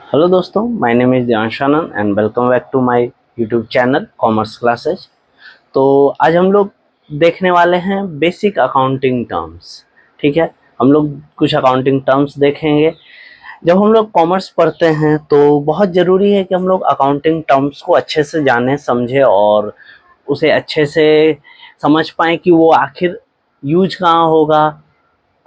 Hello दोस्तों, my name is दियांशानन and welcome back to my YouTube channel commerce classes. तो आज हम लोग देखने वाले हैं बेसिक अकाउंटिंग टर्म्स। ठीक है, हम लोग कुछ अकाउंटिंग टर्म्स देखेंगे। जब हम लोग कॉमर्स पढ़ते हैं तो बहुत ज़रूरी है कि हम लोग अकाउंटिंग टर्म्स को अच्छे से जानें, समझें और उसे अच्छे से समझ पाएँ कि वो आखिर यूज कहाँ होगा,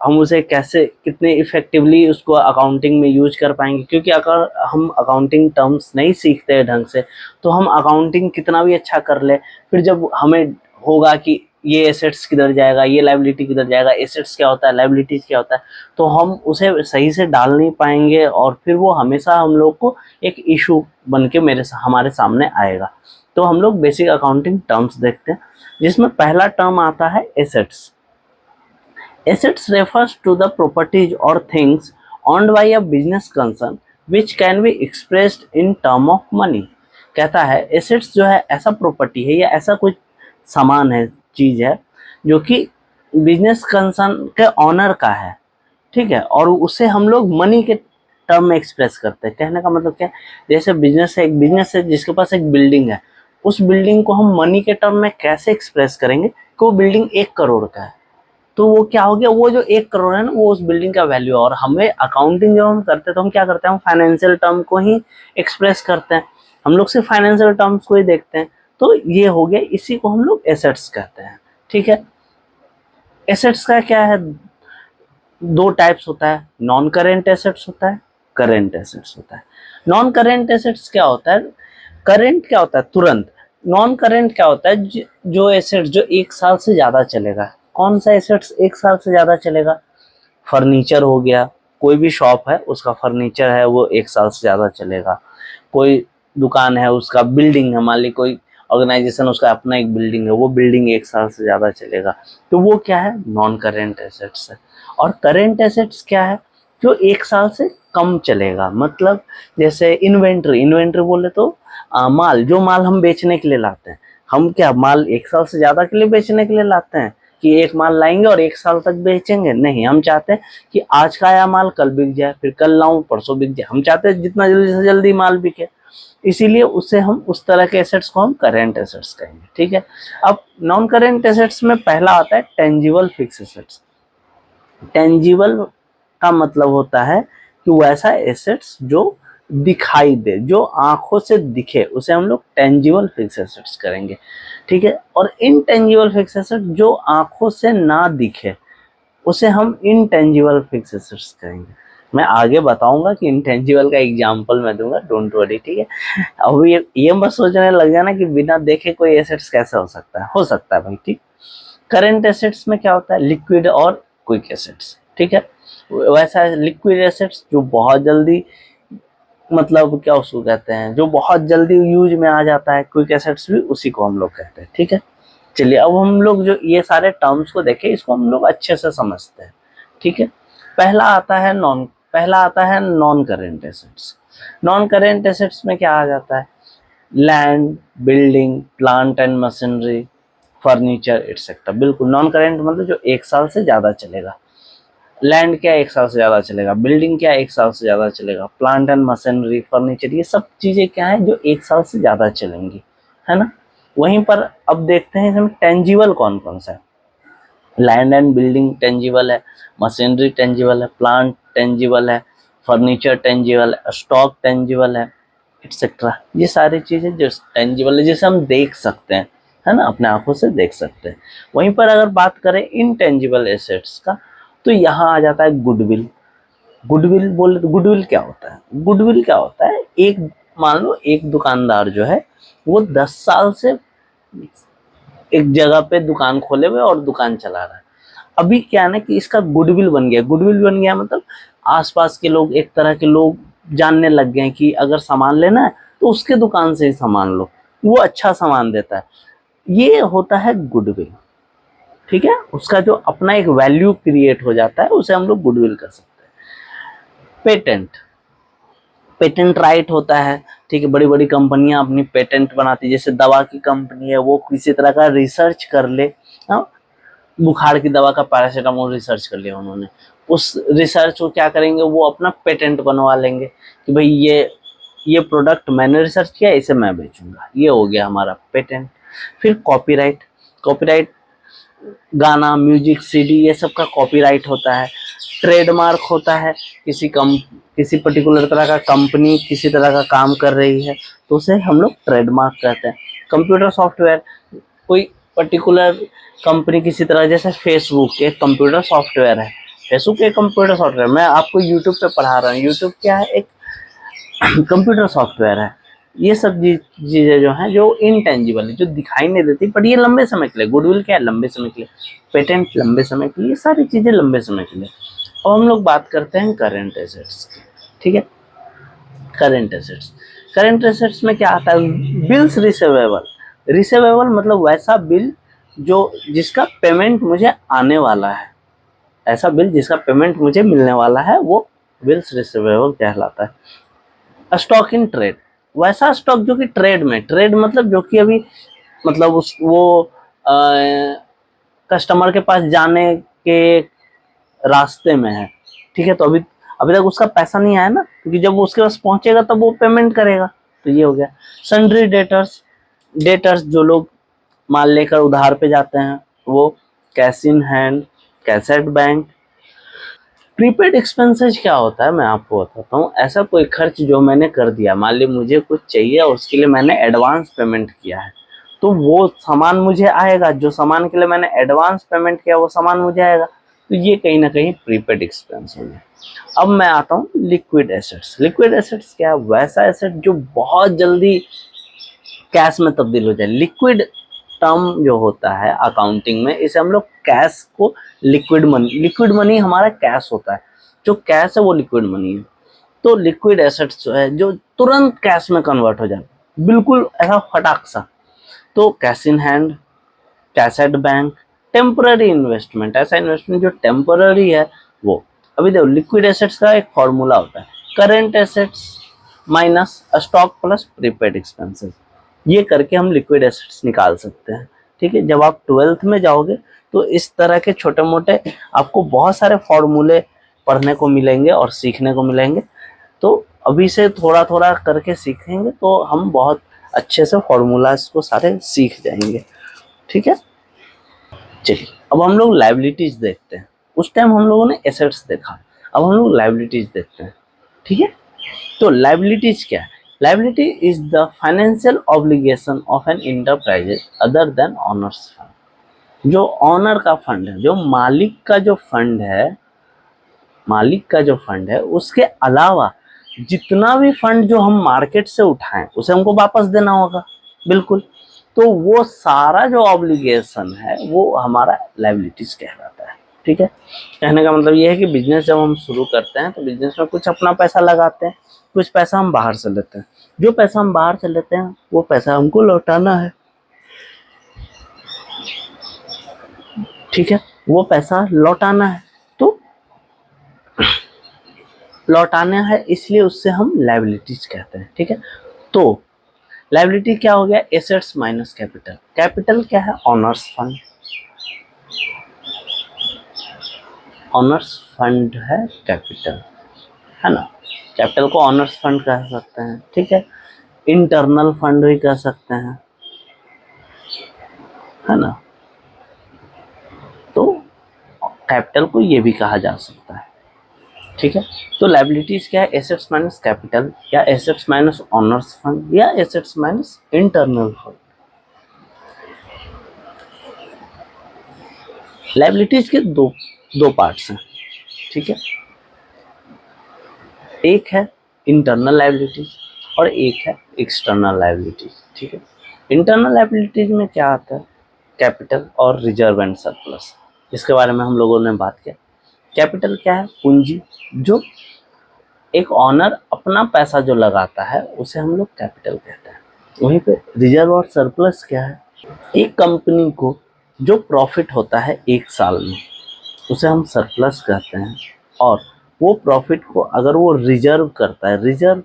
हम उसे कैसे कितने इफ़ेक्टिवली उसको अकाउंटिंग में यूज कर पाएंगे। क्योंकि अगर हम अकाउंटिंग टर्म्स नहीं सीखते हैं ढंग से तो हम अकाउंटिंग कितना भी अच्छा कर ले, फिर जब हमें होगा कि ये एसेट्स किधर जाएगा, ये लायबिलिटी किधर जाएगा, एसेट्स क्या होता है, लायबिलिटीज क्या होता है, तो हम उसे सही से डाल नहीं पाएंगे और फिर वो हमेशा हम लोग को एक इशू बन के हमारे सामने आएगा। तो हम लोग बेसिक अकाउंटिंग टर्म्स देखते हैं, जिसमें पहला टर्म आता है assets. Assets refers to the properties or things owned by a business concern which can be expressed in term of money। कहता है एसेट्स जो है ऐसा प्रॉपर्टी है या ऐसा कुछ सामान है, चीज है जो कि बिजनेस कंसर्न के ऑनर का है। ठीक है, और उसे हम लोग मनी के टर्म में एक्सप्रेस करते हैं। कहने का मतलब क्या है, जैसे बिजनेस है, एक बिजनेस है जिसके पास एक बिल्डिंग है, उस बिल्डिंग को हम मनी के टर्म में कैसे एक्सप्रेस करेंगे कि वो बिल्डिंग 1 करोड़ का है। तो वो क्या हो गया, वो जो 1 करोड़ है ना, वो उस बिल्डिंग का वैल्यू है। और हमें अकाउंटिंग जब हम करते हैं तो हम क्या करते हैं, हम फाइनेंशियल टर्म को ही एक्सप्रेस करते हैं। हम लोग सिर्फ फाइनेंशियल टर्म्स को ही देखते हैं। तो ये हो गया, इसी को हम लोग एसेट्स कहते हैं। ठीक है, एसेट्स का क्या है, दो टाइप्स होता है, नॉन करेंट एसेट्स होता है, करेंट एसेट्स होता है। नॉन करेंट एसेट्स क्या होता है, करेंट क्या होता है तुरंत, नॉन करेंट क्या होता है जो एसेट्स जो 1 साल से ज्यादा चलेगा। कौन सा एसेट्स 1 साल से ज्यादा चलेगा, फर्नीचर हो गया, कोई भी शॉप है उसका फर्नीचर है वो 1 साल से ज़्यादा चलेगा। कोई दुकान है, उसका बिल्डिंग है, मान ली कोई ऑर्गेनाइजेशन उसका अपना एक बिल्डिंग है, वो बिल्डिंग 1 साल से ज़्यादा चलेगा। तो वो क्या है, नॉन करेंट एसेट्स है। और करेंट एसेट्स क्या है, जो 1 साल से कम चलेगा। मतलब जैसे इन्वेंट्री, इन्वेंट्री बोले तो माल, जो माल हम बेचने के लिए लाते हैं। हम क्या माल 1 साल से ज़्यादा के लिए बेचने के लिए लाते हैं कि एक माल लाएंगे और 1 साल तक बेचेंगे? नहीं, हम चाहते हैं कि आज का आया माल कल बिक जाए, फिर कल लाऊं परसों बिक जाए। हम चाहते हैं जितना जल्दी से जल्दी माल बिके, इसीलिए उससे हम उस तरह के एसेट्स को हम करेंट एसेट्स कहेंगे। ठीक है, अब नॉन करेंट एसेट्स में पहला आता है टेंजिबल फिक्स एसेट्स। टेंजिबल का मतलब होता है कि वैसा एसेट्स जो दिखाई दे, जो आंखों से दिखे, उसे हम लोग टेंजिबल फिक्स एसेट्स करेंगे। ठीक है, और इनटेंजिबल फिक्स एसेट जो आंखों से ना दिखे, उसे हम इनटेंजिबल फिक्स एसेट्स करेंगे। मैं आगे बताऊंगा कि इनटेंजिबल का एग्जांपल मैं दूंगा, डोंट वरी। ठीक है, अब ये मत सोचने लग जाना कि बिना देखे कोई एसेट्स कैसे हो सकता है भाई। ठीक, करंट एसेट्स में क्या होता है, लिक्विड और क्विक एसेट्स। ठीक है, वैसा लिक्विड एसेट्स जो बहुत जल्दी, मतलब क्या उसको कहते हैं, जो बहुत जल्दी यूज में आ जाता है। क्विक एसेट्स भी उसी को हम लोग कहते हैं। ठीक है, चलिए अब हम लोग जो ये सारे टर्म्स को देखें, इसको हम लोग अच्छे से समझते हैं। ठीक है, पहला आता है non current assets. Non current assets में क्या आ जाता है, land, building, plant and machinery, furniture etcetera. बिल्कुल नॉन करेंट मतलब जो 1 साल से ज्यादा चलेगा। लैंड क्या 1 साल से ज्यादा चलेगा, बिल्डिंग क्या 1 साल से ज्यादा चलेगा, प्लांट एंड मशीनरी, फर्नीचर, ये सब चीजें क्या है जो 1 साल से ज्यादा चलेंगी, है ना। वहीं पर अब देखते हैं इसमें टेंजिबल कौन कौन सा है। लैंड एंड बिल्डिंग टेंजिबल है, मशीनरी टेंजिबल है, प्लांट टेंजिबल है, फर्नीचर टेंजिबल है, स्टॉक टेंजिबल है, एटसेट्रा। ये सारी चीजें जो टेंजिबल है, जिसे हम देख सकते हैं, है ना, अपने आंखों से देख सकते हैं। वहीं पर अगर बात करें इनटेंजिबल एसेट्स का, तो यहाँ आ जाता है गुडविल। गुडविल बोले तो गुडविल क्या होता है, गुडविल क्या होता है, एक मान लो एक दुकानदार जो है वो 10 साल से एक जगह पे दुकान खोले हुए और दुकान चला रहा है। अभी क्या है ना कि इसका गुडविल बन गया। गुडविल बन गया मतलब आसपास के लोग, एक तरह के लोग जानने लग गए कि अगर सामान लेना है तो उसके दुकान से ही सामान लो, वो अच्छा सामान देता है। ये होता है गुडविल। ठीक है, उसका जो अपना एक वैल्यू क्रिएट हो जाता है, उसे हम लोग गुडविल कर सकते हैं। पेटेंट, पेटेंट राइट होता है। ठीक है, बड़ी बड़ी कंपनियां अपनी पेटेंट बनाती है, जैसे दवा की कंपनी है, वो किसी तरह का रिसर्च कर ले। हाँ, बुखार की दवा का पैरासीटामोल रिसर्च कर लिया उन्होंने, उस रिसर्च को क्या करेंगे, वो अपना पेटेंट बनवा लेंगे कि भाई ये प्रोडक्ट मैंने रिसर्च किया, इसे मैं बेचूंगा, ये हो गया हमारा पेटेंट। फिर कॉपीराइट, कॉपीराइट गाना, म्यूजिक, सीडी, ये सब का कॉपीराइट होता है। ट्रेडमार्क होता है, किसी पर्टिकुलर तरह का कंपनी किसी तरह का काम कर रही है तो उसे हम लोग ट्रेडमार्क कहते हैं। कंप्यूटर सॉफ्टवेयर, कोई पर्टिकुलर कंपनी किसी तरह, जैसे फेसबुक एक कंप्यूटर सॉफ्टवेयर है, फेसबुक एक कंप्यूटर सॉफ्टवेयर, मैं आपको यूट्यूब पे पढ़ा रहा हूँ, यूट्यूब क्या है, एक कंप्यूटर सॉफ्टवेयर है। ये सब चीजें जो हैं, जो इनटेंजिबल है, जो दिखाई नहीं देती, बट ये लंबे समय के लिए, गुडविल क्या है, लंबे समय के लिए, पेटेंट लंबे समय के लिए, सारी चीजें लंबे समय के लिए। अब हम लोग बात करते हैं करंट एसेट्स की, ठीक है। करंट एसेट्स, करंट एसेट्स में क्या आता है, बिल्स रिसीवेबल। रिसीवेबल मतलब वैसा बिल जो जिसका पेमेंट मुझे आने वाला है, ऐसा बिल जिसका पेमेंट मुझे मिलने वाला है, वो बिल्स रिसीवेबल कहलाता है। स्टॉक इन ट्रेड, वैसा स्टॉक जो कि ट्रेड में, ट्रेड मतलब जो कि अभी मतलब वो कस्टमर के पास जाने के रास्ते में है, ठीक है। तो अभी तक उसका पैसा नहीं आया ना, क्योंकि जब वो उसके पास पहुंचेगा तब वो पेमेंट करेगा, तो ये हो गया। सन्ड्री डेटर्स, डेटर्स जो लोग माल लेकर उधार पे जाते हैं, वो cash in hand, cash at bank. Prepaid expenses क्या होता है, मैं आपको बताता हूँ। ऐसा कोई खर्च जो मैंने कर दिया, मान ली मुझे कुछ चाहिए और उसके लिए मैंने एडवांस पेमेंट किया है, तो वो सामान मुझे आएगा, जो सामान के लिए मैंने एडवांस पेमेंट किया वो सामान मुझे आएगा, तो ये कहीं ना कहीं प्रीपेड एक्सपेंस हो गया। अब मैं आता हूँ लिक्विड एसेट्स। लिक्विड एसेट्स क्या है, वैसा एसेट जो बहुत जल्दी कैश में तब्दील हो जाए। लिक्विड टर्म जो होता है अकाउंटिंग में, इसे हम लोग कैश को लिक्विड मनी, लिक्विड मनी हमारा कैश होता है, जो कैश है वो लिक्विड मनी है। तो लिक्विड एसेट्स जो है, जो तुरंत कैश में कन्वर्ट हो जाए, बिल्कुल ऐसा फटाक सा, तो cash in hand, cash at bank, temporary investment, ऐसा इन्वेस्टमेंट जो टेम्पररी है वो। अभी देखो लिक्विड एसेट्स का एक फॉर्मूला होता है, current assets minus stock plus prepaid expenses, ये करके हम लिक्विड एसेट्स निकाल सकते हैं, ठीक है। जब आप 12th में जाओगे तो इस तरह के छोटे मोटे आपको बहुत सारे फॉर्मूले पढ़ने को मिलेंगे और सीखने को मिलेंगे। तो अभी से थोड़ा थोड़ा करके सीखेंगे तो हम बहुत अच्छे से फॉर्मूलाज को सारे सीख जाएंगे, ठीक है। चलिए अब हम लोग लाइबिलिटीज देखते हैं। उस टाइम हम लोगों ने एसेट्स देखा, अब हम लोग लाइबिलिटीज देखते हैं, ठीक है। तो लाइबिलिटीज क्या है, liability is the financial obligation of an enterprises other than owners fund. जो ऑनर का फंड है, जो मालिक का जो फंड है, मालिक का जो फंड है, उसके अलावा जितना भी फंड जो हम मार्केट से उठाएं उसे हमको वापस देना होगा, बिल्कुल। तो वो सारा जो ऑब्लिगेशन है वो हमारा लाइबिलिटीज कहलाता है, ठीक है। कहने का मतलब ये है कि बिजनेस जब हम शुरू करते हैं तो बिजनेस में कुछ अपना पैसा लगाते हैं, कुछ पैसा हम बाहर से लेते हैं। जो पैसा हम बाहर से लेते हैं वो पैसा हमको लौटाना है, ठीक है, वो पैसा लौटाना है। तो लौटाना है इसलिए उससे हम लाइबिलिटीज कहते हैं, ठीक है। तो लाइबिलिटी क्या हो गया, एसेट्स माइनस कैपिटल। कैपिटल क्या है, ऑनर्स फंड, ऑनर्स फंड है कैपिटल, है ना। कैपिटल को ऑनर्स फंड कह सकते हैं, ठीक है। इंटरनल फंड भी कह सकते हैं, है ना। तो कैपिटल को ये भी कहा जा सकता है, ठीक है। तो लाइबिलिटीज क्या है, एसेट्स माइनस कैपिटल, या एसेट्स माइनस ऑनर्स फंड, या assets minus internal fund. Liabilities के दो पार्ट्स हैं, ठीक है। एक है इंटरनल लाइबिलिटीज और एक है एक्सटर्नल लाइबिलिटीज, ठीक है। इंटरनल लाइबिलिटीज में क्या आता है, कैपिटल और रिजर्व एंड सरप्लस, इसके बारे में हम लोगों ने बात किया। कैपिटल क्या है, पूंजी, जो एक ऑनर अपना पैसा जो लगाता है उसे हम लोग कैपिटल कहते हैं। वहीं पे रिजर्व और सरप्लस क्या है, एक कंपनी को जो प्रॉफिट होता है एक साल में उसे हम सरप्लस कहते हैं, और वो प्रॉफिट को अगर वो रिजर्व करता है, रिजर्व,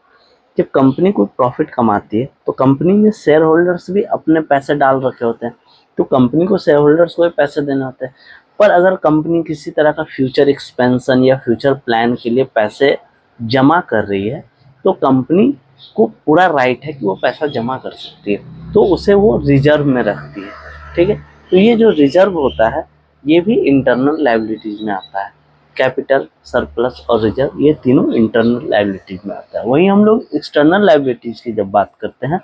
जब कंपनी कोई प्रॉफिट कमाती है तो कंपनी में शेयर होल्डर्स भी अपने पैसे डाल रखे होते हैं, तो कंपनी को शेयर होल्डर्स को भी पैसे देने होते हैं। पर अगर कंपनी किसी तरह का फ्यूचर एक्सपेंशन या फ्यूचर प्लान के लिए पैसे जमा कर रही है तो कंपनी को पूरा राइट है कि वो पैसा जमा कर सकती है, तो उसे वो रिजर्व में रखती है। ठीक है, तो ये जो रिजर्व होता है ये भी इंटरनल लायबिलिटीज में आता है। कैपिटल, सरप्लस और रिजर्व ये तीनों इंटरनल लायबिलिटीज में आता है। वहीं हम लोग एक्सटर्नल लायबिलिटीज की जब बात करते हैं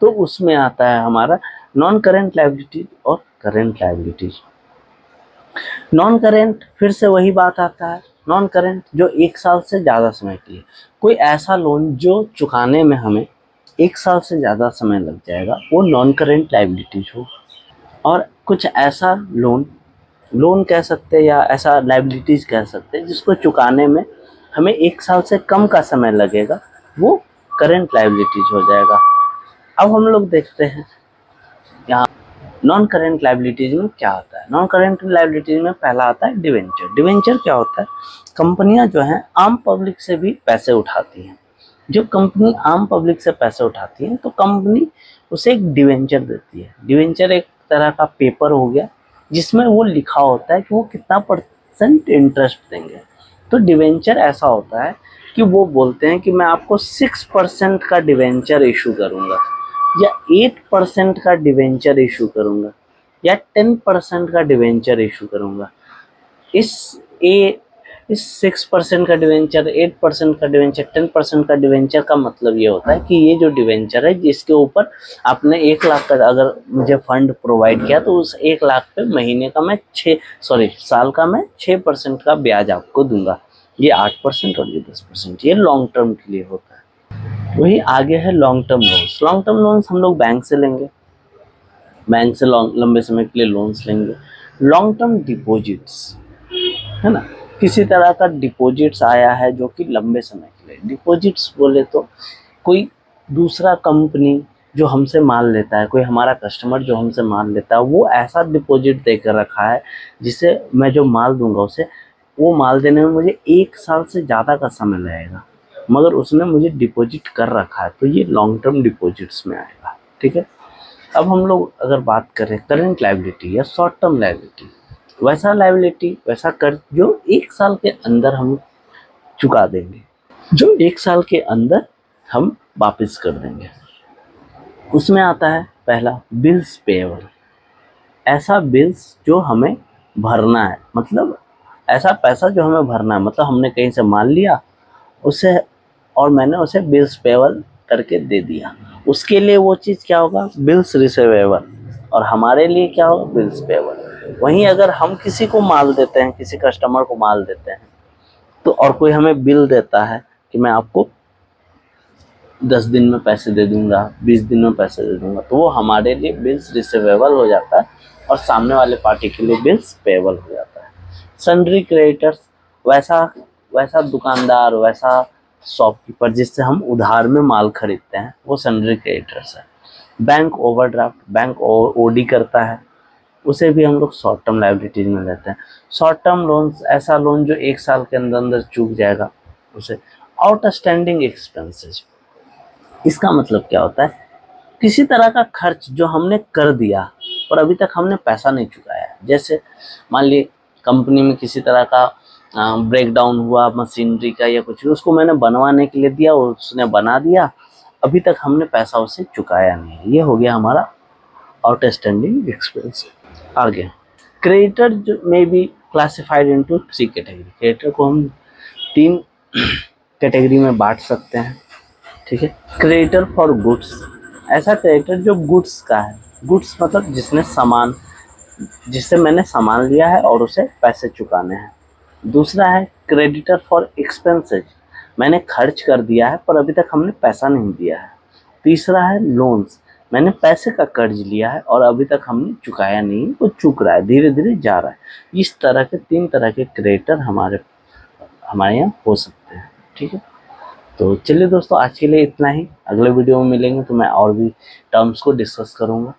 तो उसमें आता है हमारा नॉन करेंट लायबिलिटीज और करेंट लायबिलिटीज। नॉन करेंट फिर से वही बात आता है, नॉन करेंट जो 1 साल से ज़्यादा समय के लिए, कोई ऐसा लोन जो चुकाने में हमें 1 साल से ज़्यादा समय लग जाएगा वो नॉन करेंट लायबिलिटीज हो। और कुछ ऐसा लोन कह सकते हैं या ऐसा लायबिलिटीज कह सकते हैं जिसको चुकाने में हमें 1 साल से कम का समय लगेगा, वो करेंट लायबिलिटीज हो जाएगा। अब हम लोग देखते हैं यहाँ नॉन करेंट लायबिलिटीज में क्या होता है। नॉन करेंट लायबिलिटीज में पहला आता है डिवेंचर। डिवेंचर क्या होता है, कंपनियां जो हैं आम पब्लिक से भी पैसे उठाती हैं। जो कंपनी आम पब्लिक से पैसे उठाती है तो कंपनी उसे एक डिवेंचर देती है। डिवेंचर एक तरह का पेपर हो गया जिसमें वो लिखा होता है कि वो कितना % इंटरेस्ट देंगे। तो डिवेंचर ऐसा होता है कि वो बोलते हैं कि मैं आपको 6% का डिवेंचर इशू करूंगा या 8% का डिवेंचर इशू करूंगा या 10% का डिवेंचर इशू करूंगा। इस 6% का डिवेंचर, 8% का डिवेंचर, 10% का डिवेंचर का मतलब ये होता है कि ये जो डिवेंचर है जिसके ऊपर आपने 1 लाख का अगर मुझे फंड प्रोवाइड किया तो उस 1 लाख पे महीने का मैं साल का मैं 6% का ब्याज आपको दूंगा। ये 8% और ये 10%, ये लॉन्ग टर्म के लिए होता है। वही आगे है long term loans. Long term loans हम लोग बैंक से लेंगे, बैंक से लंबे समय के लिए लोन्स लेंगे। लॉन्ग टर्म डिपॉजिट्स है ना, किसी तरह का डिपॉजिट्स आया है जो कि लंबे समय के लिए। डिपॉजिट्स बोले तो कोई दूसरा कंपनी जो हमसे माल लेता है, कोई हमारा कस्टमर जो हमसे माल लेता है, वो ऐसा डिपॉजिट देकर रखा है जिसे मैं जो माल दूंगा उसे, वो माल देने में मुझे 1 साल से ज़्यादा का समय लगेगा, मगर उसने मुझे डिपॉजिट कर रखा है, तो ये लॉन्ग टर्म डिपॉजिट्स में आएगा। ठीक है, अब हम लोग अगर बात करें करंट लायबिलिटी या शॉर्ट टर्म लायबिलिटी, वैसा लायबिलिटी, वैसा कर्ज जो 1 साल के अंदर हम चुका देंगे, जो 1 साल के अंदर हम वापस कर देंगे। उसमें आता है पहला बिल्स पेएबल। ऐसा बिल्स जो हमें भरना है, मतलब ऐसा पैसा जो हमें भरना है, मतलब हमने कहीं से माल लिया उसे और मैंने उसे बिल्स पेएबल करके दे दिया, उसके लिए वो चीज़ क्या होगा, बिल्स रिसीवेबल, और हमारे लिए क्या होगा, बिल्स पेएबल। वहीं अगर हम किसी को माल देते हैं, किसी कस्टमर को माल देते हैं तो और कोई हमें बिल देता है कि मैं आपको 10 दिन में पैसे दे दूंगा, 20 दिन में पैसे दे दूंगा, तो वो हमारे लिए बिल्स रिसीवेबल हो जाता है और सामने वाले पार्टी के लिए बिल्स पेएबल हो जाता है। सन्ड्री क्रेडिटर्स, वैसा वैसा दुकानदार, वैसा शॉपकीपर जिससे हम उधार में माल खरीदते हैं, वो सन्ड्री क्रेडिटर्स है। बैंक ओवरड्राफ्ट, बैंक ओडी करता है, उसे भी हम लोग शॉर्ट टर्म लायबिलिटीज में लेते हैं। शॉर्ट टर्म लोन्स, ऐसा लोन जो 1 साल के अंदर अंदर चूक जाएगा उसे। आउटस्टैंडिंग एक्सपेंसेस, इसका मतलब क्या होता है, किसी तरह का खर्च जो हमने कर दिया और अभी तक हमने पैसा नहीं चुकाया है। जैसे मान लीजिए कंपनी में किसी तरह का ब्रेक डाउन हुआ मशीनरी का या कुछ, उसको मैंने बनवाने के लिए दिया, उसने बना दिया, अभी तक हमने पैसा उसे चुकाया नहीं है, ये हो गया हमारा आउटस्टैंडिंग एक्सपेंस। आगे क्रेडिटर जो में be classified into 3 category. Creditor को हम 3 कैटेगरी में बांट सकते हैं। ठीक है, क्रेडिटर फॉर गुड्स, ऐसा क्रेडिटर जो गुड्स का है। गुड्स मतलब जिससे मैंने सामान लिया है और उसे पैसे चुकाने हैं। दूसरा है क्रेडिटर फॉर एक्सपेंसेस, मैंने खर्च कर दिया है पर अभी तक हमने पैसा नहीं दिया है। तीसरा है लोन्स, मैंने पैसे का कर्ज लिया है और अभी तक हमने चुकाया नहीं, वो चुक रहा है, धीरे धीरे जा रहा है। इस तरह के 3 तरह के क्रेडिटर हमारे यहाँ हो सकते हैं। ठीक है, तो चलिए दोस्तों, आज के लिए इतना ही। अगले वीडियो में मिलेंगे तो मैं और भी टर्म्स को डिस्कस करूँगा।